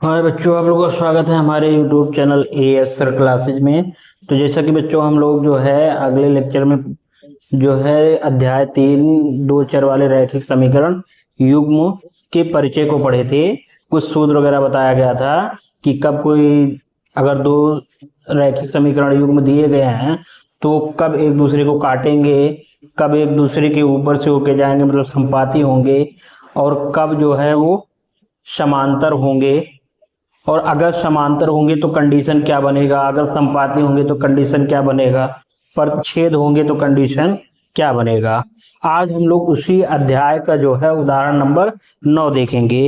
हाँ बच्चों, आप लोगों का स्वागत है हमारे YouTube channel as sir classes में। तो जैसा कि बच्चों हम लोग जो है अगले लेक्चर में जो है अध्याय 3 दो चर वाले रैखिक समीकरण युग्म के परिचय को पढ़े थे। कुछ सूत्र वगैरह बताया गया था कि कब कोई अगर दो रैखिक समीकरण युग्म दिए गए हैं तो कब एक दूसरे को काटेंगे, कब एक दूसरे के ऊपर से होके जाएंगे मतलब संपाती होंगे, और कब जो है वो समांतर होंगे, और अगर समांतर होंगे तो कंडीशन क्या बनेगा, अगर संपाती होंगे तो कंडीशन क्या बनेगा, परछेद होंगे तो कंडीशन क्या बनेगा। आज हम लोग उसी अध्याय का जो है उदाहरण नंबर 9 देखेंगे।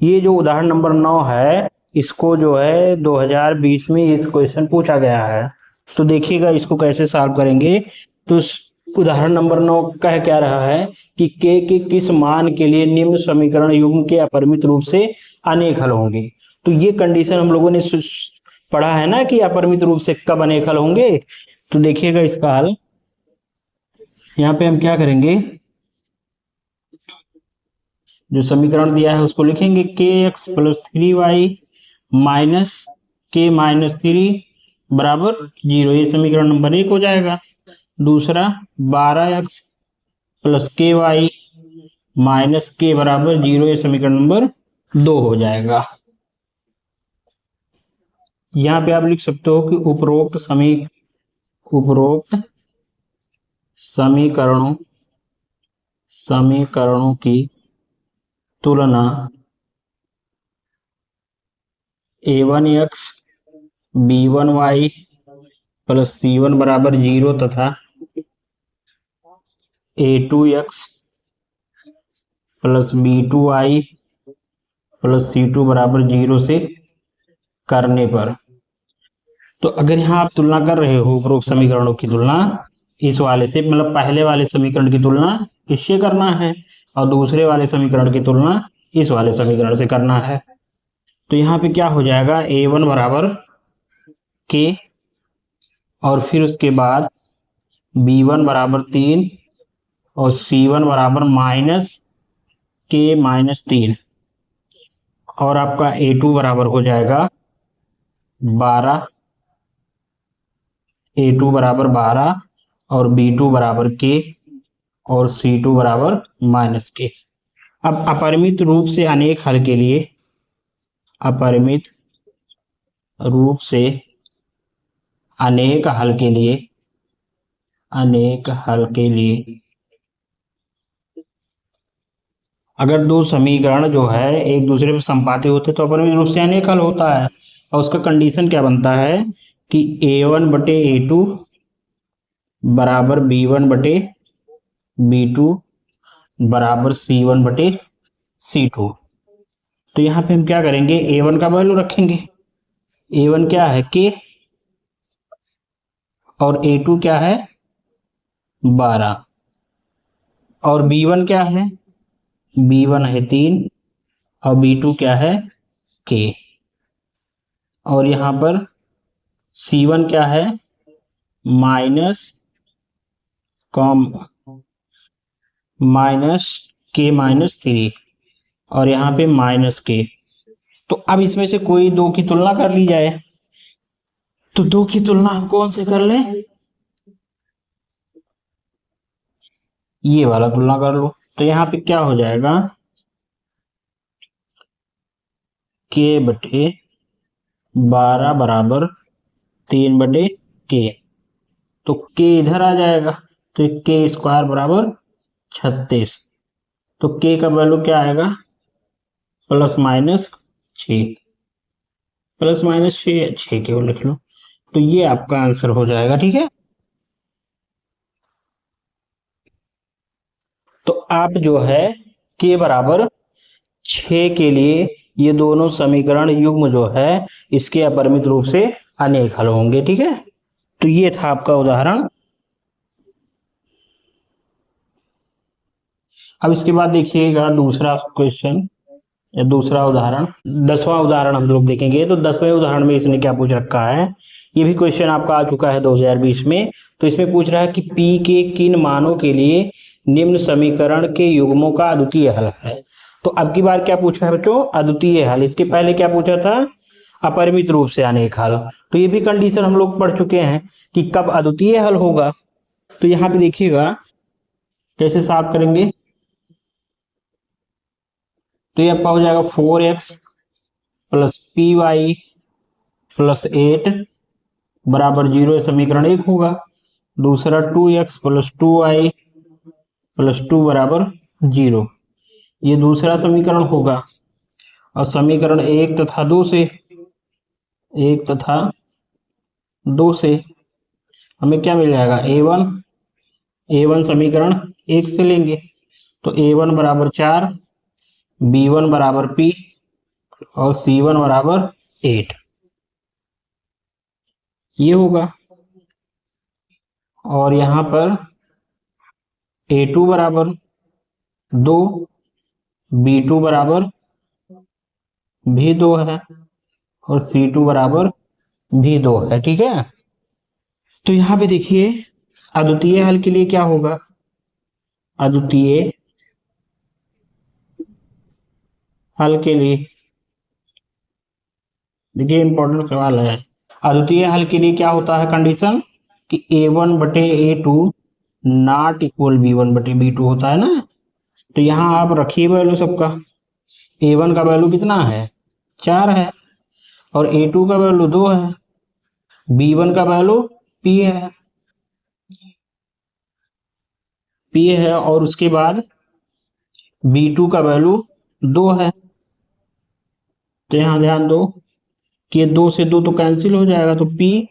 ये जो उदाहरण नंबर 9 है इसको जो है 2020 में इस क्वेश्चन पूछा गया है। तो देखिएगा इसको कैसे सॉल्व करेंगे। तो उदाहरण नंबर 9 कह क्या रहा है कि के किस मान के लिए निम्न समीकरण युग्म के अपरिमित रूप से अनेक हल होंगे। तो ये कंडीशन हम लोगों ने पढ़ा है ना कि अपरिमित रूप से कब अनेक हल होंगे। तो देखिएगा इसका हल यहाँ पे हम क्या करेंगे, जो समीकरण दिया है उसको लिखेंगे के एक्स प्लस 3y माइनस के माइनस 3 बराबर 0। ये समीकरण नंबर 1 हो जाएगा। दूसरा 12x प्लस के वाई माइनस के बराबर 0, ये समीकरण नंबर 2 हो जाएगा। यहाँ पे आप लिख सकते हो कि उपरोक्त समीकरणों की तुलना a1x b1y प्लस c1 बराबर 0 तथा a2x plus b2y plus c2 बराबर 0 से करने पर। तो अगर यहाँ आप तुलना कर रहे हो उपरोक्त समीकरणों की तुलना इस वाले से, मतलब पहले वाले समीकरण की तुलना इससे करना है और दूसरे वाले समीकरण की तुलना इस वाले समीकरण से करना है। तो यहाँ पे क्या हो जाएगा, a1 बराबर के और फिर उसके बाद b1 बराबर 3 और c1 बराबर माइनस के माइनस 3 और आपका a2 बराबर हो जाएगा 12, a2 बराबर 12 और b2 बराबर के और c2 बराबर माइनस के। अब अपरिमित रूप से अनेक हल के लिए अपरिमित रूप से अनेक हल के लिए अगर दो समीकरण जो है एक दूसरे पर संपाती होते तो अपरिमित रूप से अनेक हल होता है। और उसका कंडीशन क्या बनता है कि a1 बटे a2 बराबर b1 बटे b2 बराबर c1 बटे c2। तो यहाँ पे हम क्या करेंगे, a1 का वैल्यू रखेंगे। a1 क्या है k और a2 क्या है 12 और b1 क्या है, b1 है 3 और b2 क्या है k और यहाँ पर c1 क्या है माइनस के माइनस 3 और यहाँ पे माइनस के। तो अब इसमें से कोई दो की तुलना कर ली जाए। तो दो की तुलना हम कौन से कर लें, ये वाला तुलना कर लो। तो यहाँ पे क्या हो जाएगा, के बटे 12 बराबर 3 बटे के। तो के इधर आ जाएगा तो के स्क्वायर बराबर 36। तो के का वैल्यू क्या आएगा प्लस माइनस 6, प्लस माइनस 6 केवल लिख लो। तो ये आपका आंसर हो जाएगा। ठीक है, तो आप जो है के बराबर 6 के लिए ये दोनों समीकरण युग्म जो है इसके अपरिमित रूप से अनेक हल होंगे। ठीक है, तो ये था आपका उदाहरण। अब इसके बाद देखिएगा दूसरा क्वेश्चन या दूसरा उदाहरण, 10वां उदाहरण हम लोग देखेंगे। तो 10वें उदाहरण में इसने क्या पूछ रखा है, ये भी क्वेश्चन आपका आ चुका है 2020 में। तो इसमें पूछ रहा है कि P के किन मानों के लिए निम्न समीकरण के युग्मों का अद्वितीय हल है। तो अब की बार क्या पूछा है बच्चों, अद्वितीय हल। इसके पहले क्या पूछा था, अपरिमित रूप से अनेक हल। तो ये भी कंडीशन हम लोग पढ़ चुके हैं कि कब अद्वितीय हल होगा। तो यहाँ पे देखिएगा कैसे साफ करेंगे। तो ये आपका हो जाएगा 4x plus P Y plus 8 बराबर 0, समीकरण 1 होगा। दूसरा 2x प्लस 2y प्लस 2 बराबर 0, ये दूसरा समीकरण होगा। और समीकरण 1 से हमें क्या मिल जाएगा, a1 समीकरण 1 से लेंगे तो a1 बराबर 4, b1 बराबर p और c1 बराबर 8, ये होगा। और यहां पर a2 बराबर 2, b2 बराबर भी 2 है और c2 बराबर भी 2 है। ठीक है, तो यहां पे देखिए अद्वितीय हल के लिए क्या होगा, अद्वितीय हल के लिए देखिए इंपॉर्टेंट सवाल है। अद्वितीय हल के लिए क्या होता है कंडीशन कि a1 बटे a2 नॉट इक्वल b1 बटे b2 होता है ना। तो यहाँ आप रखिए वैल्यू सबका। a1 का वैल्यू कितना है, 4 है और a2 का वैल्यू 2 है, b1 का वैल्यू p है और उसके बाद b2 का वैल्यू 2 है। तो यहाँ ध्यान दो कि ये 2 से 2 तो कैंसिल हो जाएगा, तो p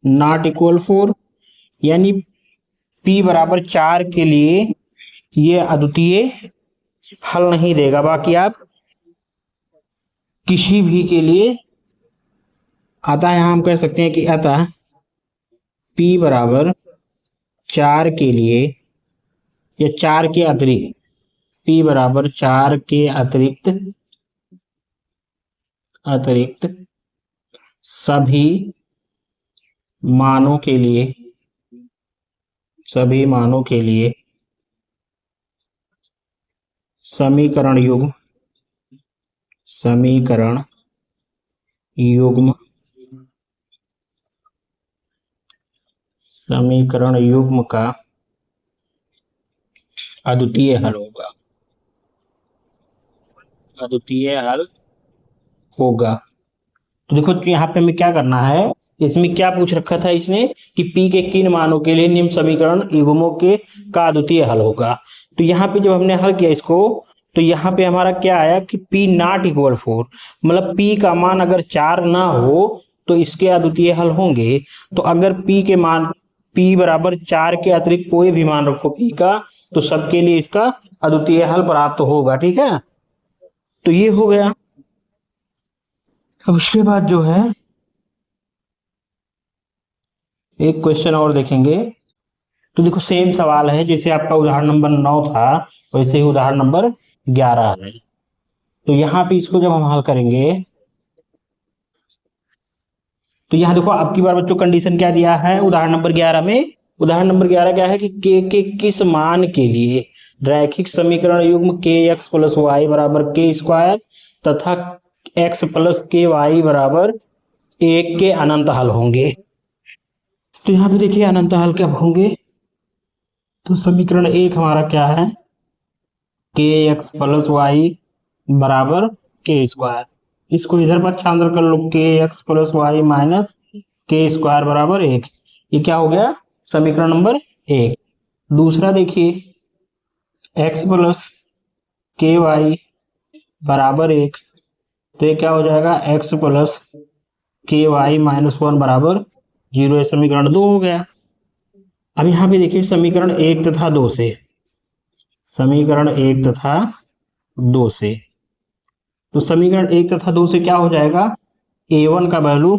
नॉट इक्वल 4, यानी p बराबर 4 के लिए ये अद्वितीय हल नहीं देगा। बाकी आप किसी भी के लिए अतः यहां हम कह सकते हैं कि अतः p बराबर 4 के लिए या 4 के अतिरिक्त, p बराबर 4 के अतिरिक्त सभी मानों के लिए समीकरण युग्म का अद्वितीय हल होगा। तो देखो यहाँ पे हमें क्या करना है, इसमें क्या पूछ रखा था इसने कि p के किन मानों के लिए निम्न समीकरण युग्मों के का अद्वितीय हल होगा। तो यहाँ पे जब हमने हल किया इसको, तो यहाँ पे हमारा क्या आया कि p नॉट इक्वल 4, मतलब p का मान अगर 4 ना हो तो इसके अद्वितीय हल होंगे। तो अगर p बराबर 4 के अतिरिक्त कोई भी मान रखो p का, तो सबके लिए इसका अद्वितीय हल प्राप्त होगा। ठीक है, तो ये हो गया। अब उसके बाद जो है एक क्वेश्चन और देखेंगे। तो देखो सेम सवाल है, जैसे आपका उदाहरण नंबर 9 था वैसे ही उदाहरण नंबर 11 है। तो यहाँ पे इसको जब हम हल करेंगे तो यहाँ देखो अब की बार बच्चों कंडीशन क्या दिया है उदाहरण नंबर 11 में। उदाहरण नंबर 11 क्या है कि के किस मान के लिए रैखिक समीकरण युग्म के एक्स प्लस वाई बराबर के स्क्वायर तथा एक्स प्लस के वाई बराबर 1 के अनंत हल होंगे। तो यहाँ पे देखिए अनंत हल कब होंगे, तो समीकरण 1 हमारा क्या है, के एक्स प्लस वाई बराबर के स्क्वायर। इसको इधर पक्षांतर कर लो, के एक्स प्लस वाई माइनस के स्क्वायर बराबर 1। ये क्या हो गया, समीकरण नंबर 1। दूसरा देखिए एक्स प्लस के वाई बराबर 1, तो ये क्या हो जाएगा, एक्स प्लस के वाई माइनस 1 बराबर 0, समीकरण 2 हो गया। अब यहाँ पे देखिए समीकरण 1 तथा 2 से, तो समीकरण 1 तथा 2 से क्या हो जाएगा, a1 का वैल्यू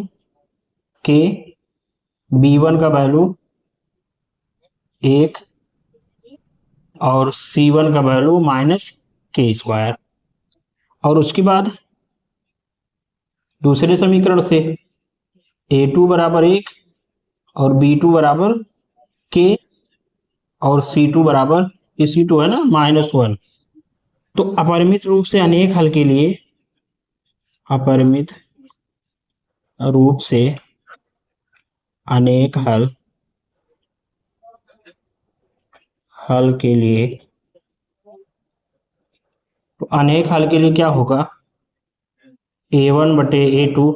के, b1 का वैल्यू 1 और c1 का वैल्यू माइनस के स्क्वायर। और उसके बाद दूसरे समीकरण से a2 बराबर 1 और b2 बराबर के और c2 बराबर, c2 है ना -1, तो अपरिमित रूप से अनेक हल के लिए, अपरिमित रूप से अनेक हल के लिए, तो अनेक हल के लिए क्या होगा, a1 बटे a2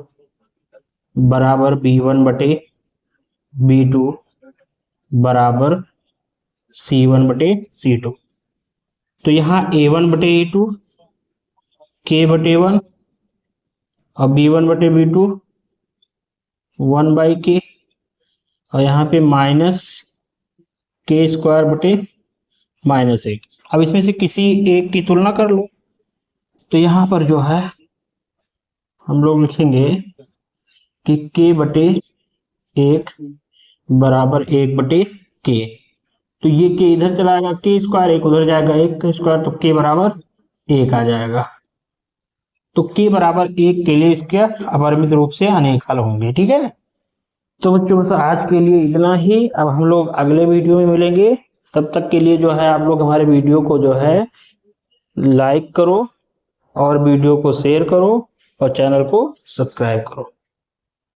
बराबर b1 बटे b2 बराबर c1 बटे c2। तो यहाँ a1 बटे a2 k बटे 1 और b1 बटे b2 1 बाई के, और यहाँ पे माइनस के स्क्वायर बटे -1। अब इसमें से किसी एक की तुलना कर लो। तो यहाँ पर जो है हम लोग लिखेंगे कि k बटे 1 बराबर 1 बटे k। तो ये k इधर चला जाएगा, k स्क्वायर 1 उधर जाएगा, 1 स्क्वायर, तो k बराबर 1 आ जाएगा। तो k बराबर 1 के लिए इसके अपरिमित रूप से अनेक हल होंगे। ठीक है, तो बच्चों बस आज के लिए इतना ही। अब हम लोग अगले वीडियो में मिलेंगे। तब तक के लिए जो है आप लोग हमारे वीडियो को जो है लाइक करो और वीडियो को शेयर करो और चैनल को सब्सक्राइब करो।